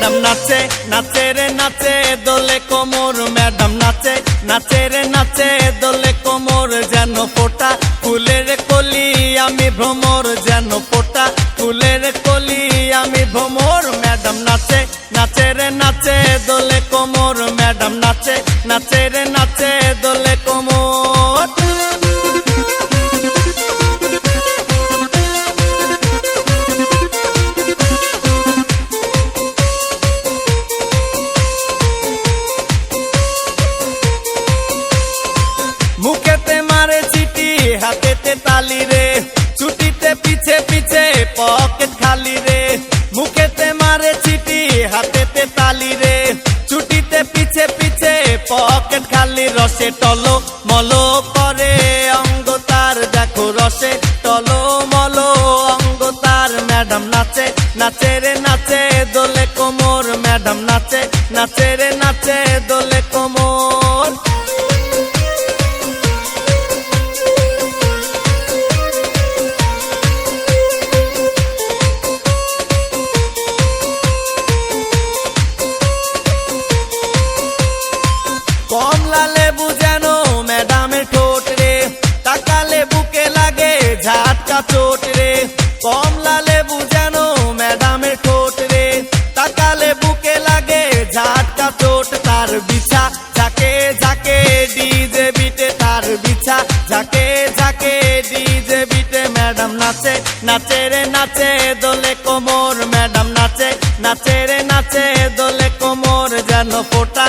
madam নাচে নাচে রে নাচে দোলে কোমর ম্যাডাম নাচে নাচে রে নাচে দোলে কোমর যেন ফোটা ফুলের কলি আমি ভ্রমর যেন ফোটা ফুলের কলি আমি ভ্রমর ম্যাডাম নাচে নাচে রে নাচে দোলে কোমর ম্যাডাম নাচে নাচে রে নাচে দোলে কোমর মুখেতে মারে চিঠি হাতেতে তালি রে ছুটিতে পিছে পিছে পকেট খালি রে মুখেতে মারে চিঠি হাতেতে তালি রে ছুটিতে পিছে পিছে পকেট খালি রসে টলো মলো করে অঙ্গ তার দেখো রসে টলো মলো অঙ্গ তার ম্যাডাম নাচে নাচে রে নাচে দোলে কোমর ম্যাডাম নাচে নাচে রে নাচে দোলে কোমর কমলা লেবু যেন ম্যাডামের ঠোঁট রে তাকালে বুকে লাগে ঝাটকা চোট রে কমলা লেবু যেন ম্যাডামের ঠোঁট রে তাকালে বুকে লাগে ঝাটকা চোট তার বিছা ঝাঁকে ঝাঁকে ডিজে বিটে তার বিছা ঝাঁকে ঝাঁকে ডিজে বিটে ম্যাডাম নাচে নাচে রে নাচে দোলে কোমর ম্যাডাম নাচে নাচে রে নাচে দোলে কোমর যেন ফোটা